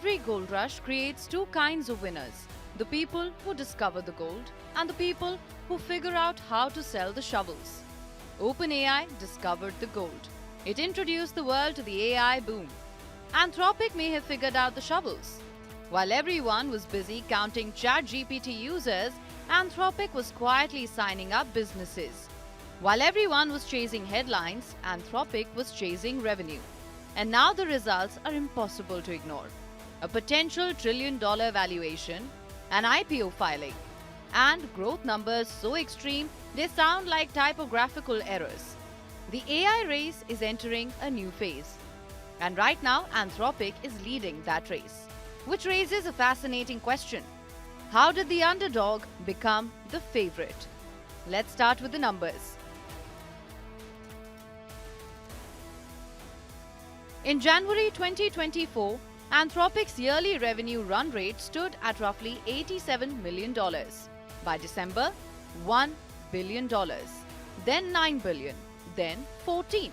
Every gold rush creates two kinds of winners: the people who discover the gold and the people who figure out how to sell the shovels. OpenAI discovered the gold. It introduced the world to the AI boom. Anthropic may have figured out the shovels. While everyone was busy counting ChatGPT users, Anthropic was quietly signing up businesses. While everyone was chasing headlines, Anthropic was chasing revenue. And now the results are impossible to ignore. A potential trillion-dollar valuation, an IPO filing, and growth numbers so extreme they sound like typographical errors. The AI race is entering a new phase. And right now, Anthropic is leading that race. Which raises a fascinating question. How did the underdog become the favorite? Let's start with the numbers. In January 2024, Anthropic's yearly revenue run rate stood at roughly $87 million. By December, $1 billion, then $9 billion, then 14,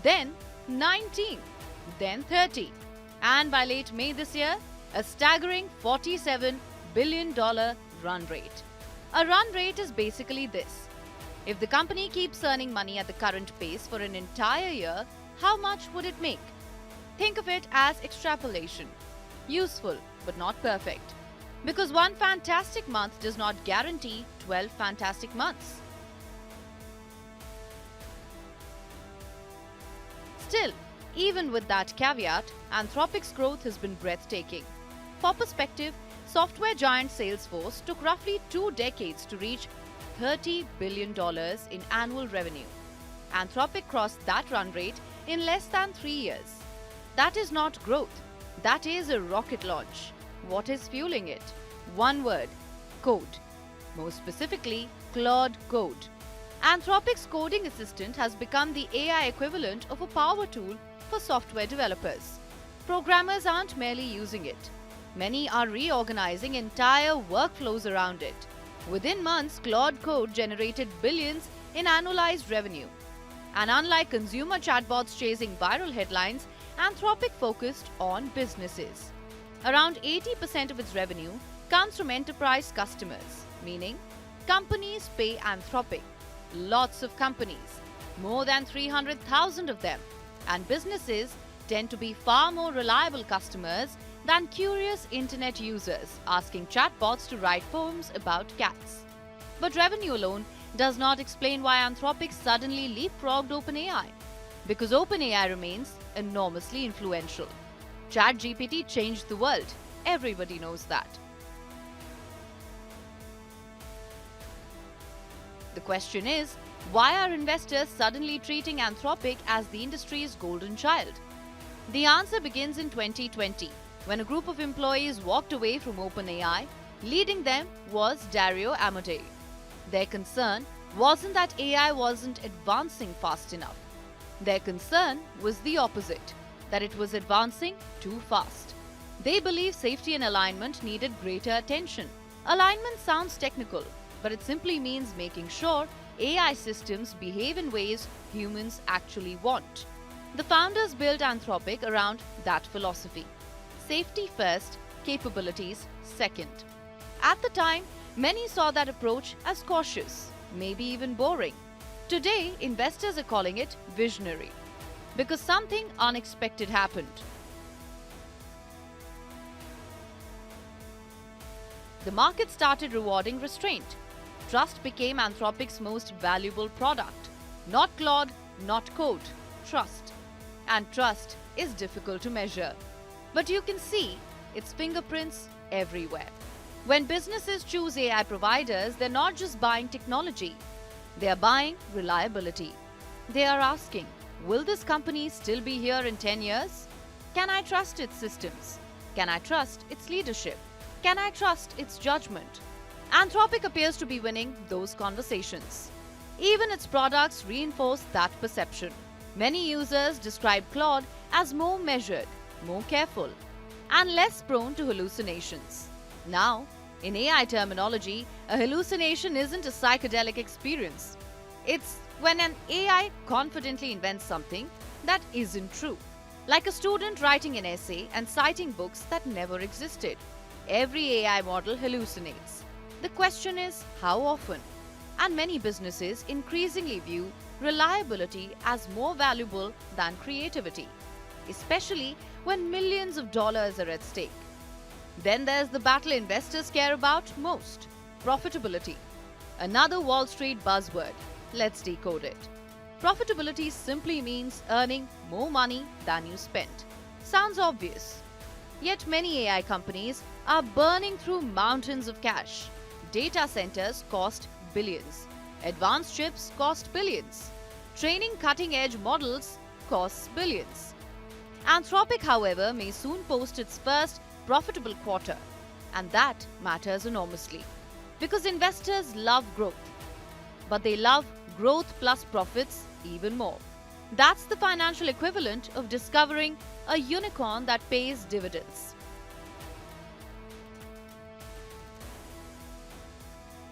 then 19, then 30, and by late May this year, a staggering $47 billion run rate. A run rate is basically this. If the company keeps earning money at the current pace for an entire year, how much would it make? Think of it as extrapolation. Useful, but not perfect. Because one fantastic month does not guarantee 12 fantastic months. Still, even with that caveat, Anthropic's growth has been breathtaking. For perspective, software giant Salesforce took roughly 2 decades to reach $30 billion in annual revenue. Anthropic crossed that run rate in less than 3 years. That is not growth. That is a rocket launch. What is fueling it? One word: code. More specifically, Claude Code. Anthropic's coding assistant has become the AI equivalent of a power tool for software developers. Programmers aren't merely using it. Many are reorganizing entire workflows around it. Within months, Claude Code generated billions in annualized revenue. And unlike consumer chatbots chasing viral headlines, Anthropic focused on businesses. Around 80% of its revenue comes from enterprise customers, meaning companies pay Anthropic. Lots of companies, more than 300,000 of them. And businesses tend to be far more reliable customers than curious internet users asking chatbots to write poems about cats. But revenue alone does not explain why Anthropic suddenly leapfrogged OpenAI. Because OpenAI remains enormously influential. ChatGPT changed the world. Everybody knows that. The question is, why are investors suddenly treating Anthropic as the industry's golden child? The answer begins in 2020, when a group of employees walked away from OpenAI. Leading them was Dario Amodei. Their concern wasn't that AI wasn't advancing fast enough. Their concern was the opposite, that it was advancing too fast. They believe safety and alignment needed greater attention. Alignment sounds technical, but it simply means making sure AI systems behave in ways humans actually want. The founders built Anthropic around that philosophy. Safety first, capabilities second. At the time, many saw that approach as cautious, maybe even boring. Today, investors are calling it visionary, because something unexpected happened. The market started rewarding restraint. Trust became Anthropic's most valuable product. Not Claude, not code, trust. And trust is difficult to measure. But you can see its fingerprints everywhere. When businesses choose AI providers, they're not just buying technology. They are buying reliability. They are asking, will this company still be here in 10 years? Can I trust its systems? Can I trust its leadership? Can I trust its judgment? Anthropic appears to be winning those conversations. Even its products reinforce that perception. Many users describe Claude as more measured, more careful, and less prone to hallucinations. Now, in AI terminology, a hallucination isn't a psychedelic experience. It's when an AI confidently invents something that isn't true. Like a student writing an essay and citing books that never existed. Every AI model hallucinates. The question is, how often? And many businesses increasingly view reliability as more valuable than creativity, especially when millions of dollars are at stake. Then there's the battle investors care about most: profitability. Another Wall Street buzzword. Let's decode it. Profitability simply means earning more money than you spent. Sounds obvious. Yet many AI companies are burning through mountains of cash. Data centers cost billions. Advanced chips cost billions. Training cutting-edge models costs billions. Anthropic, however, may soon post its first profitable quarter, and that matters enormously because investors love growth, but they love growth plus profits even more. That's the financial equivalent of discovering a unicorn that pays dividends.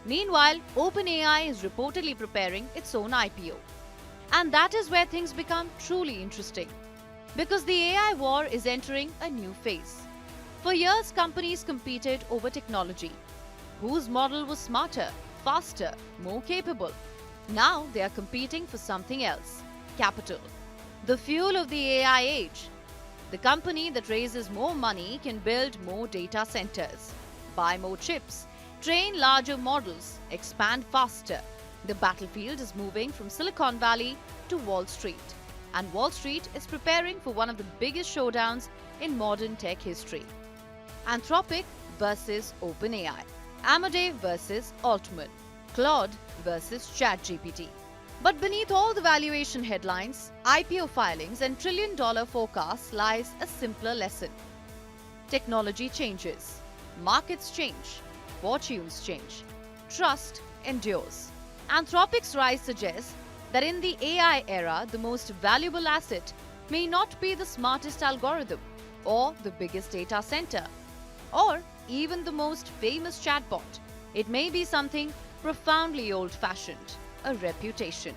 Meanwhile, OpenAI is reportedly preparing its own IPO. And that is where things become truly interesting. Because the AI war is entering a new phase. For years, companies competed over technology. Whose model was smarter, faster, more capable? Now they are competing for something else: capital. The fuel of the AI age. The company that raises more money can build more data centers, buy more chips, train larger models, expand faster. The battlefield is moving from Silicon Valley to Wall Street. And Wall Street is preparing for one of the biggest showdowns in modern tech history. Anthropic versus OpenAI. Amadei versus Altman. Claude versus ChatGPT. But beneath all the valuation headlines, IPO filings, and trillion-dollar forecasts lies a simpler lesson. Technology changes. Markets change. Fortunes change. Trust endures. Anthropic's rise suggests that in the AI era, the most valuable asset may not be the smartest algorithm, or the biggest data center, or even the most famous chatbot. It may be something profoundly old-fashioned: a reputation.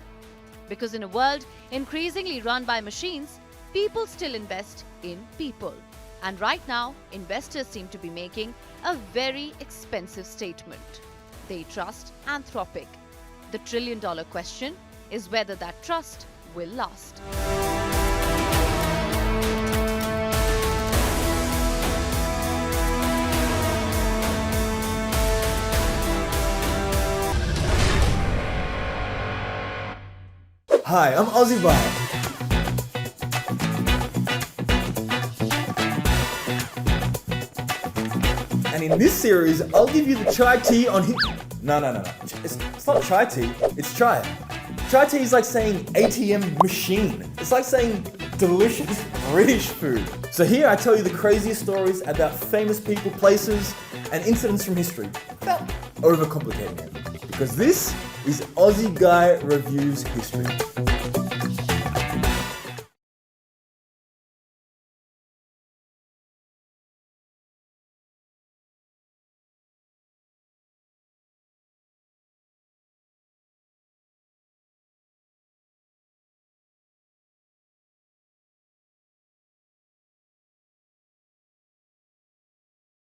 Because in a world increasingly run by machines, people still invest in people. And right now, investors seem to be making a very expensive statement. They trust Anthropic. The trillion-dollar question is whether that trust will last. Hi, I'm Ozzy Bai. And in this series, I'll give you the chai tea on his... No. It's not chai tea, it's chai. Chai tea is like saying ATM machine. It's like saying delicious British food. So here I tell you the craziest stories about famous people, places, and incidents from history without overcomplicating it. Because this is Aussie Guy Reviews History.